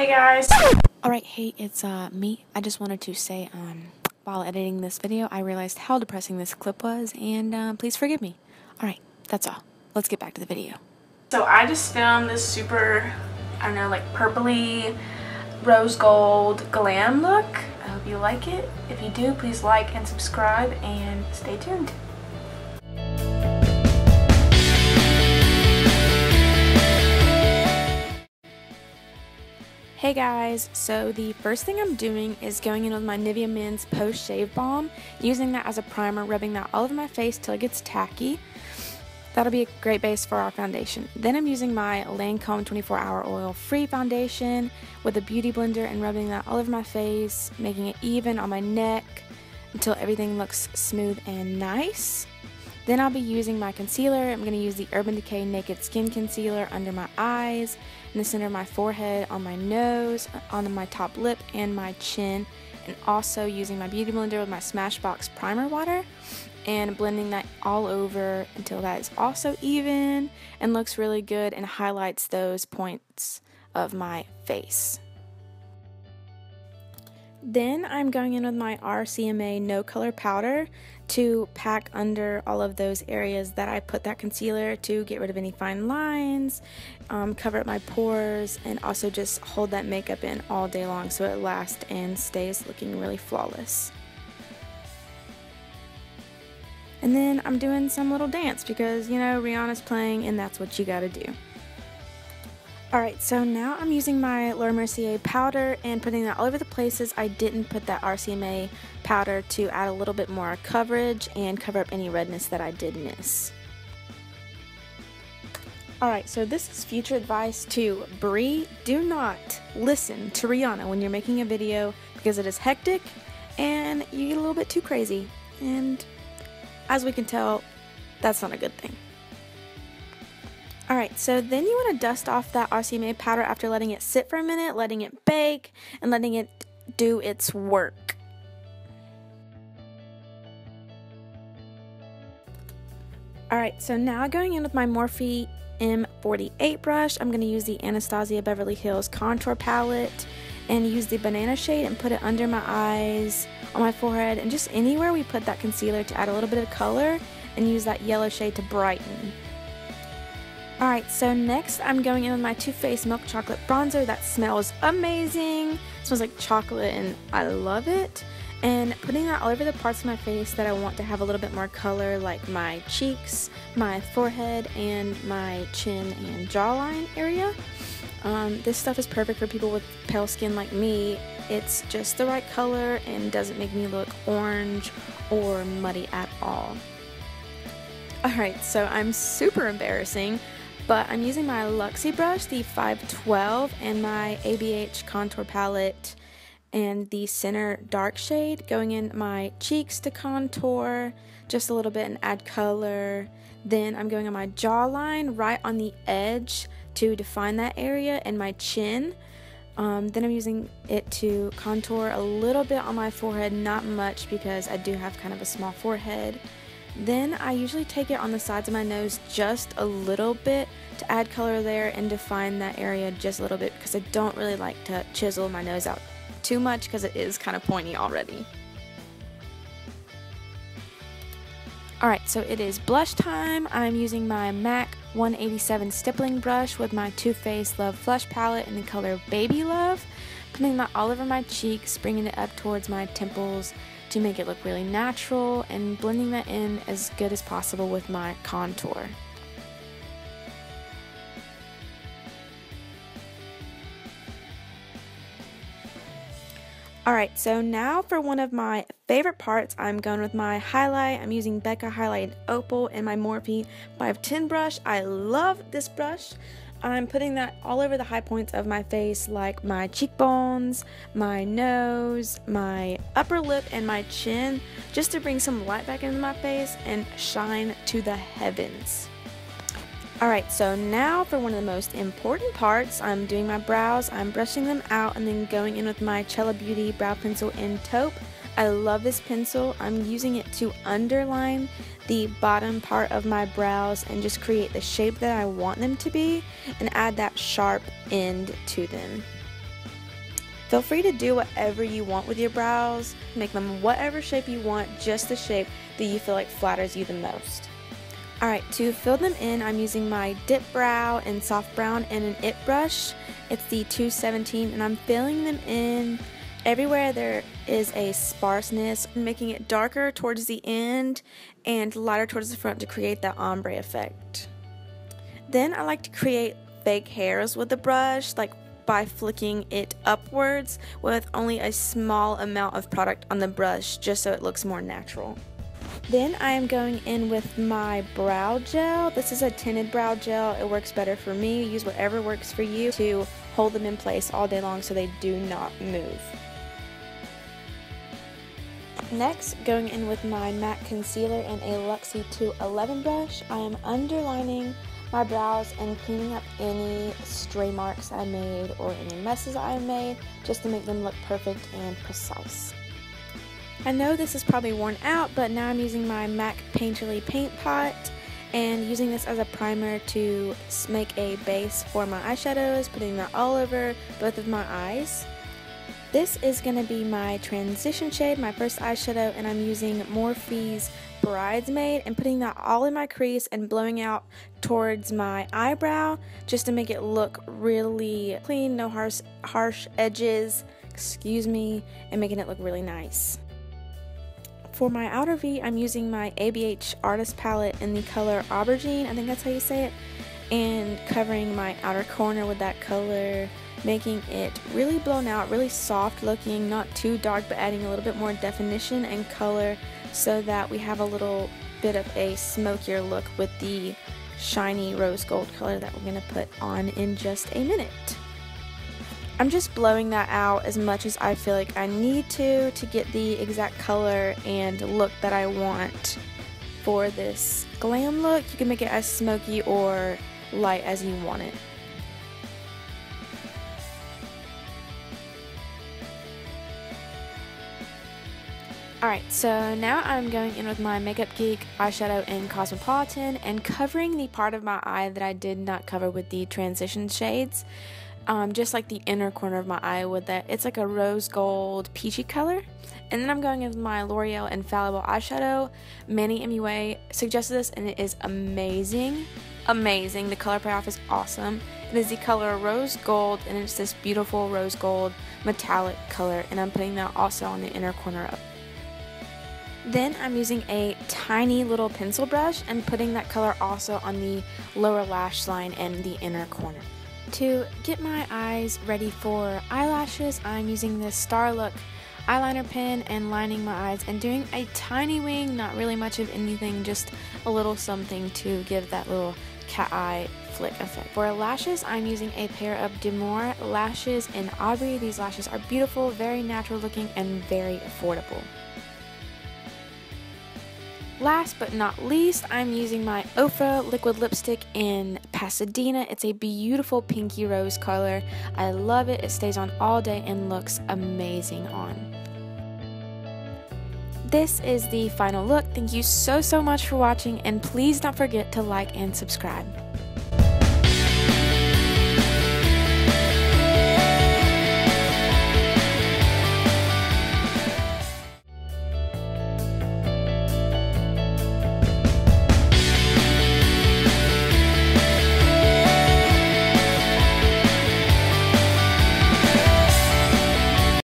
Hey guys! Alright, hey, it's me. I just wanted to say, while editing this video, I realized how depressing this clip was, and please forgive me. Alright, that's all. Let's get back to the video. So I just filmed this super, I don't know, like purpley rose gold glam look. I hope you like it. If you do, please like and subscribe and stay tuned. Hey guys, so the first thing I'm doing is going in with my Nivea Men's Post Shave Balm, using that as a primer, rubbing that all over my face till it gets tacky. That'll be a great base for our foundation. Then I'm using my Lancome 24-Hour Oil-Free Foundation with a beauty blender and rubbing that all over my face, making it even on my neck until everything looks smooth and nice. Then I'll be using my concealer. I'm going to use the Urban Decay Naked Skin Concealer under my eyes, in the center of my forehead, on my nose, on my top lip, and my chin. And also using my beauty blender with my SmashBox primer water and blending that all over until that is also even and looks really good and highlights those points of my face. Then I'm going in with my RCMA No Color Powder to pack under all of those areas that I put that concealer to get rid of any fine lines, cover up my pores, and also just hold that makeup in all day long so it lasts and stays looking really flawless. And then I'm doing some little dance because, you know, Rihanna's playing and that's what you gotta do. Alright, so now I'm using my Mercier powder and putting that all over the places I didn't put that RCMA powder to add a little bit more coverage and cover up any redness that I did miss. Alright, so this is future advice to Brie. Do not listen to Rihanna when you're making a video because it is hectic and you get a little bit too crazy. And as we can tell, that's not a good thing. Alright, so then you want to dust off that RCMA powder after letting it sit for a minute, letting it bake, and letting it do its work. Alright, so now going in with my Morphe M48 brush, I'm going to use the Anastasia Beverly Hills Contour Palette and use the banana shade and put it under my eyes, on my forehead, and just anywhere we put that concealer to add a little bit of color and use that yellow shade to brighten. Alright, so next I'm going in with my Too Faced Milk Chocolate Bronzer. That smells amazing. It smells like chocolate and I love it. And putting that all over the parts of my face that I want to have a little bit more color, like my cheeks, my forehead, and my chin and jawline area. This stuff is perfect for people with pale skin like me. It's just the right color and doesn't make me look orange or muddy at all. Alright, so I'm super embarrassing, but I'm using my Luxie Brush, the 512, and my ABH Contour Palette and the center dark shade, going in my cheeks to contour just a little bit and add color. Then I'm going on my jawline, right on the edge to define that area, and my chin. Then I'm using it to contour a little bit on my forehead, not much because I do have kind of a small forehead. Then I usually take it on the sides of my nose just a little bit to add color there and define that area just a little bit because I don't really like to chisel my nose out too much because it is kind of pointy already. Alright, so it is blush time. I'm using my MAC 187 stippling brush with my Too Faced Love Flush palette in the color Baby Love, putting that all over my cheeks, bringing it up towards my temples to make it look really natural, and blending that in as good as possible with my contour. Alright, so now for one of my favorite parts, I'm going with my highlight. I'm using Becca Highlight-Opal and my Morphe 510 brush. I love this brush. I'm putting that all over the high points of my face, like my cheekbones, my nose, my upper lip, and my chin, just to bring some light back into my face and shine to the heavens. Alright, so now for one of the most important parts, I'm doing my brows. I'm brushing them out and then going in with my Chella Beauty Brow Pencil in Taupe. I love this pencil. I'm using it to underline the bottom part of my brows and just create the shape that I want them to be and add that sharp end to them. Feel free to do whatever you want with your brows. Make them whatever shape you want, just the shape that you feel like flatters you the most. Alright, to fill them in, I'm using my Dipbrow in soft brown and an IT brush. It's the 217, and I'm filling them in everywhere there is a sparseness, making it darker towards the end and lighter towards the front to create that ombre effect. Then I like to create fake hairs with the brush, like by flicking it upwards with only a small amount of product on the brush, just so it looks more natural. Then I am going in with my brow gel. This is a tinted brow gel. It works better for me. Use whatever works for you to hold them in place all day long so they do not move. Next, going in with my MAC concealer and a Luxie 211 brush, I am underlining my brows and cleaning up any stray marks I made or any messes I made, just to make them look perfect and precise. I know this is probably worn out, but now I'm using my MAC Painterly Paint Pot and using this as a primer to make a base for my eyeshadows, putting that all over both of my eyes. This is going to be my transition shade, my first eyeshadow, and I'm using Morphe's Bridesmaid and putting that all in my crease and blowing out towards my eyebrow just to make it look really clean, no harsh edges, and making it look really nice. For my outer V, I'm using my ABH artist palette in the color Aubergine, I think that's how you say it, and covering my outer corner with that color, making it really blown out, really soft looking, not too dark, but adding a little bit more definition and color so that we have a little bit of a smokier look with the shiny rose gold color that we're going to put on in just a minute. I'm just blowing that out as much as I feel like I need to get the exact color and look that I want for this glam look. You can make it as smoky or light as you want it. Alright, so now I'm going in with my Makeup Geek eyeshadow in Cosmopolitan and covering the part of my eye that I did not cover with the transition shades. Just like the inner corner of my eye with that. It's like a rose gold peachy color. And then I'm going in with my L'Oreal Infallible eyeshadow. Manny MUA suggested this and it is amazing. Amazing. The color payoff is awesome. It is the color rose gold and it's this beautiful rose gold metallic color, and I'm putting that also on the inner corner of. Then I'm using a tiny little pencil brush and putting that color also on the lower lash line and the inner corner. To get my eyes ready for eyelashes, I'm using this StarLook eyeliner pen and lining my eyes and doing a tiny wing, not really much of anything, just a little something to give that little cat eye flick effect. For lashes, I'm using a pair of Demure Lashes-Aubrey. These lashes are beautiful, very natural looking, and very affordable. Last but not least, I'm using my Ofra liquid lipstick in Pasadena. It's a beautiful pinky rose color. I love it. It stays on all day and looks amazing on. This is the final look. Thank you so much for watching, and please don't forget to like and subscribe.